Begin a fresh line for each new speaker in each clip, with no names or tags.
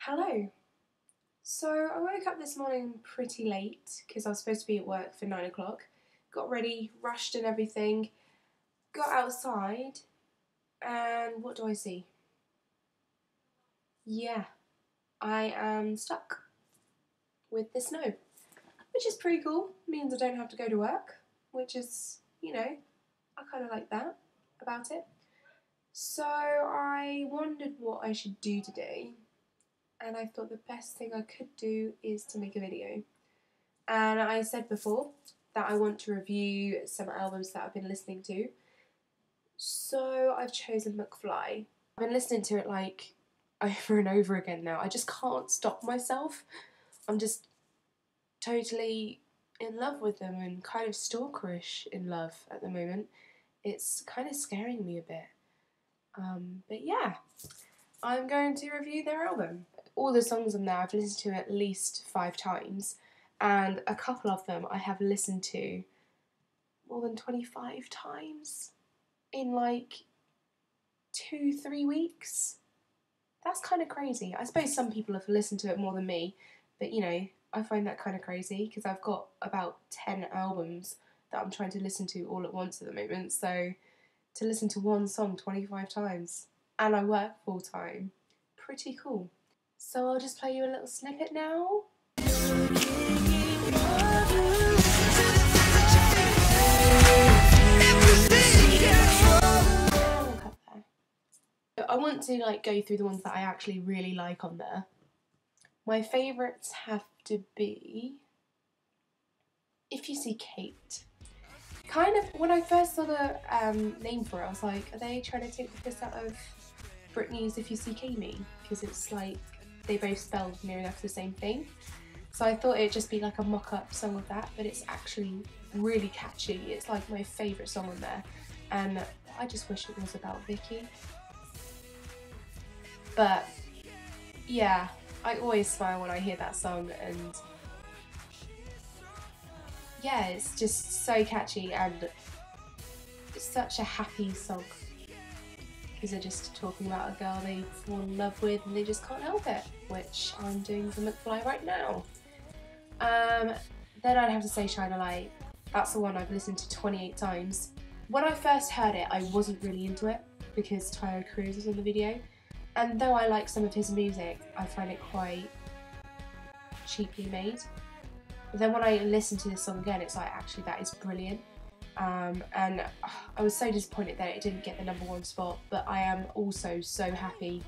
Hello. So I woke up this morning pretty late because I was supposed to be at work for 9 o'clock. Got ready, rushed and everything, got outside, and what do I see? Yeah, I am stuck with the snow, which is pretty cool. Means I don't have to go to work, which is, I kind of like that about it. So I wondered what I should do today, and I thought the best thing I could do is to make a video. And I said before that I want to review some albums that I've been listening to. So I've chosen Mcfly. I've been listening to it like over and over again now. I just can't stop myself. I'm just totally in love with them and kind of stalkerish in love at the moment. It's kind of scaring me a bit. But yeah, I'm going to review their album. All the songs on there I've listened to at least 5 times. And a couple of them I have listened to more than 25 times in like 2-3 weeks. That's kind of crazy. I suppose some people have listened to it more than me, but I find that kind of crazy because I've got about 10 albums that I'm trying to listen to all at once at the moment. So to listen to one song 25 times, and I work full time, pretty cool. So I'll just play you a little snippet now. I want to go through the ones that I actually really like on there. My favourites have to be If You See Kate. Kind of, when I first saw the name for it, I was like, are they trying to take the piss out of Britney's If You See Kate? Because it's like they both spelled near enough the same thing. So I thought it'd just be like a mock-up song of that, but it's actually really catchy. It's like my favourite song on there, and I just wish it was about Vicky. But yeah, I always smile when I hear that song, and yeah, it's just so catchy and it's such a happy song because they're just talking about a girl they fall in love with and they just can't help it, which I'm doing for Mcfly right now. Then I'd have to say Shine a Light. That's the one I've listened to 28 times. When I first heard it, I wasn't really into it because Tyler Cruz was in the video. And though I like some of his music, I find it quite cheaply made. But then when I listen to this song again, it's like, actually, that is brilliant. And I was so disappointed that it didn't get the #1 spot, but I am also so happy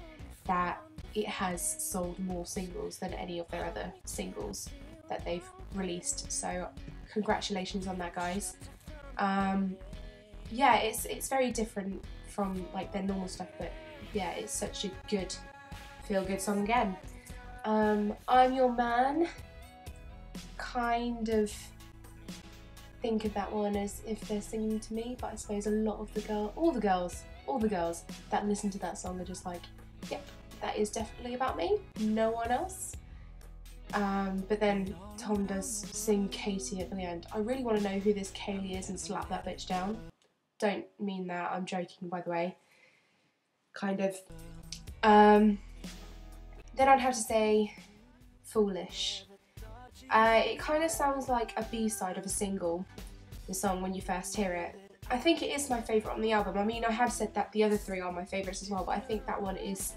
that it has sold more singles than any of their other singles that they've released. So congratulations on that, guys. Yeah, it's very different from like their normal stuff, but yeah, it's such a good feel-good song again. I'm Your Man, kind of think of that one as if they're singing to me, but I suppose a lot of all the girls that listen to that song are just like, yep, that is definitely about me, no one else. But then Tom does sing Katie at the end. I really want to know who this Kaylee is and slap that bitch down. Don't mean that, I'm joking, by the way. Kind of. Then I'd have to say Foolish. It kind of sounds like a B-side of a single, the song, when you first hear it. I think it is my favourite on the album. I mean, I have said that the other 3 are my favourites as well, but I think that one is,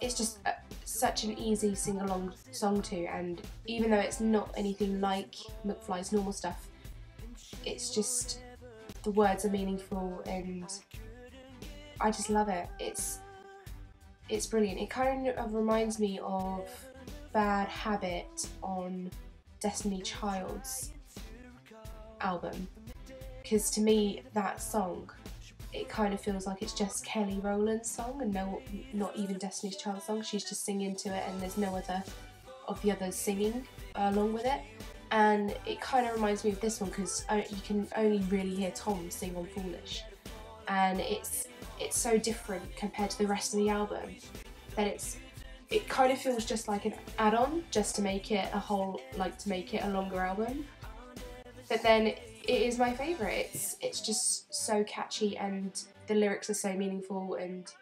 it's just such an easy sing-along song too, and even though it's not anything like Mcfly's normal stuff, it's just, the words are meaningful and I just love it. It's brilliant. It kind of reminds me of Bad Habit on Destiny Child's album, because to me that song, it kind of feels like it's just Kelly Rowland's song and not even Destiny's Child song. She's just singing to it and there's no other of the others singing along with it. And it kind of reminds me of this one because you can only really hear Tom sing on Foolish, and it's so different compared to the rest of the album that it kind of feels just like an add-on just to make it a whole, like to make it a longer album. But then it is my favourite. It's just so catchy and the lyrics are so meaningful, and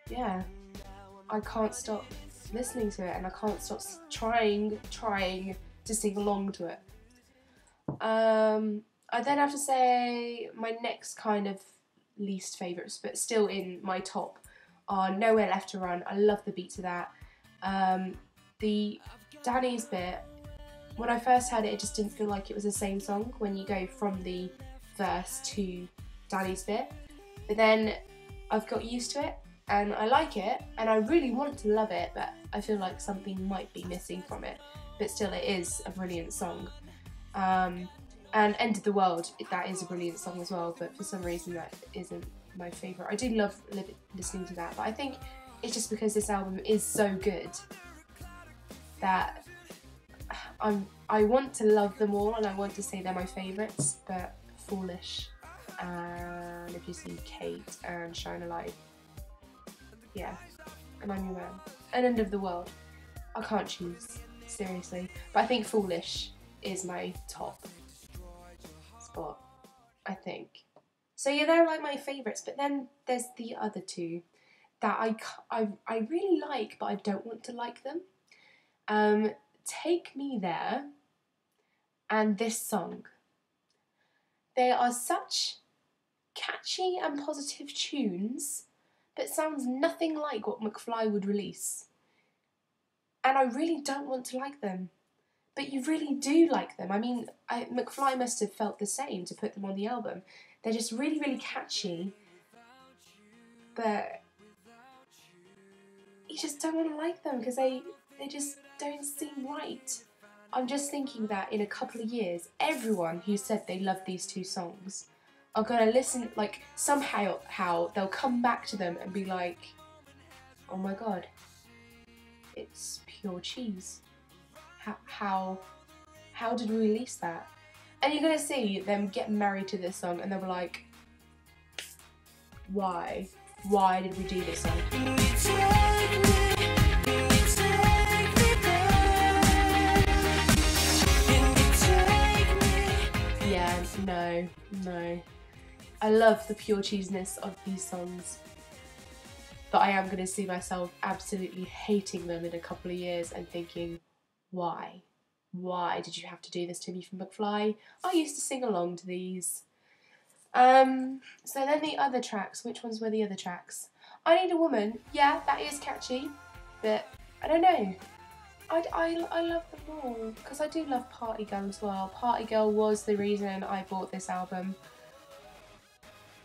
yeah, I can't stop listening to it, and I can't stop trying to sing along to it. I then have to say my next kind of least favourites, but still in my top, are Nowhere Left to Run. I love the beat to that. The Danny's bit, when I first heard it, it just didn't feel like it was the same song when you go from the verse to Danny's bit. But then I've got used to it and I like it and I really want to love it, but I feel like something might be missing from it. But still, it is a brilliant song. And End of the World, that is a brilliant song as well, but for some reason that isn't my favourite. I do love listening to that, but I think it's just because this album is so good that I want to love them all and I want to say they're my favourites, but Foolish and If You See Kate and Shine a Light, yeah, and I'm Your Man, and End of the World. I can't choose, seriously, but I think Foolish is my top spot, I think. So yeah, they're like my favourites, but then there's the other two that I really like, but I don't want to like them. Take Me There and this song. They are such catchy and positive tunes, but sounds nothing like what Mcfly would release. And I really don't want to like them. But you really do like them. I mean, Mcfly must have felt the same to put them on the album. They're just really, really catchy, but you just don't want to like them because they just don't seem right. I'm just thinking that in a couple of years, everyone who said they loved these two songs are going to listen, like, somehow they'll come back to them and be like, oh my god, it's pure cheese. How did we release that? And you're going to see them get married to this song and they'll be like, why? Why did we do this song? Yeah, no. I love the pure cheesiness of these songs, but I am going to see myself absolutely hating them in a couple of years and thinking, why? Why did you have to do this to me from Mcfly? I used to sing along to these. So then the other tracks, which ones were the other tracks? I Need a Woman, yeah, that is catchy, but I don't know. I love them all, because I do love Party Girl as well. Party Girl was the reason I bought this album.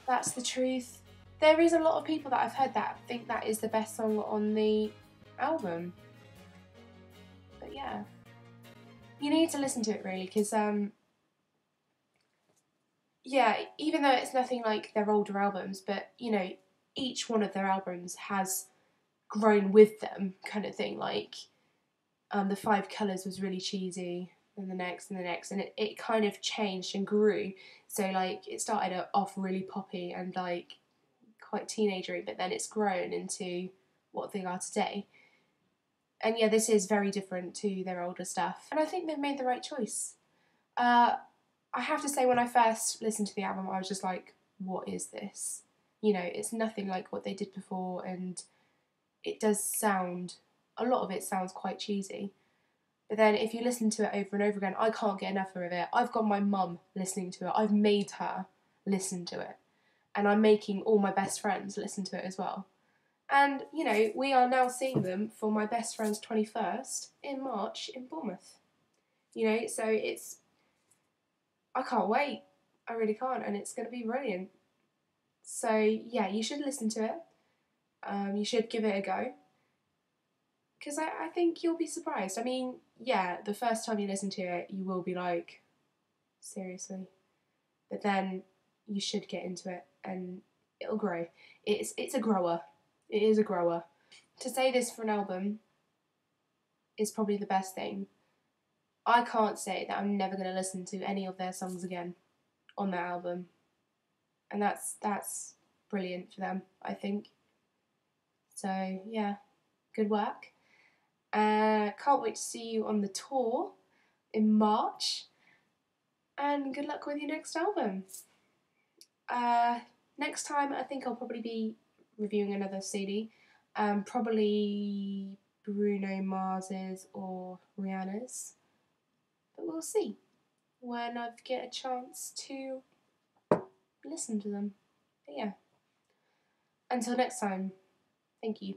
That's the truth. There is a lot of people that I've heard that think that is the best song on the album. But yeah. You need to listen to it really, because yeah, even though it's nothing like their older albums, but you know, each one of their albums has grown with them, kind of thing. Like the Five Colours was really cheesy, and the next, and it kind of changed and grew. So like it started off really poppy and like quite teenagery, but then it's grown into what they are today. And yeah, this is very different to their older stuff. And I think they've made the right choice. I have to say, when I first listened to the album, I was just like, what is this? You know, it's nothing like what they did before, and it does sound, a lot of it sounds quite cheesy. But then if you listen to it over and over again, I can't get enough of it. I've got my mum listening to it. I've made her listen to it. And I'm making all my best friends listen to it as well. And, you know, we are now seeing them for my best friend's 21st in March in Bournemouth. You know, so it's, I can't wait. I really can't, and it's going to be brilliant. So, yeah, you should listen to it. You should give it a go. Because I think you'll be surprised. I mean, yeah, the first time you listen to it, you will be like, seriously? But then you should get into it, and it'll grow. It's a grower. It is a grower. To say this for an album is probably the best thing. I can't say that I'm never going to listen to any of their songs again on their album. And that's brilliant for them, I think. So, yeah, good work. Can't wait to see you on the tour in March. And good luck with your next album. Next time, I think I'll probably be reviewing another CD. Probably Bruno Mars's or Rihanna's, but we'll see when I get a chance to listen to them. But yeah, until next time, thank you.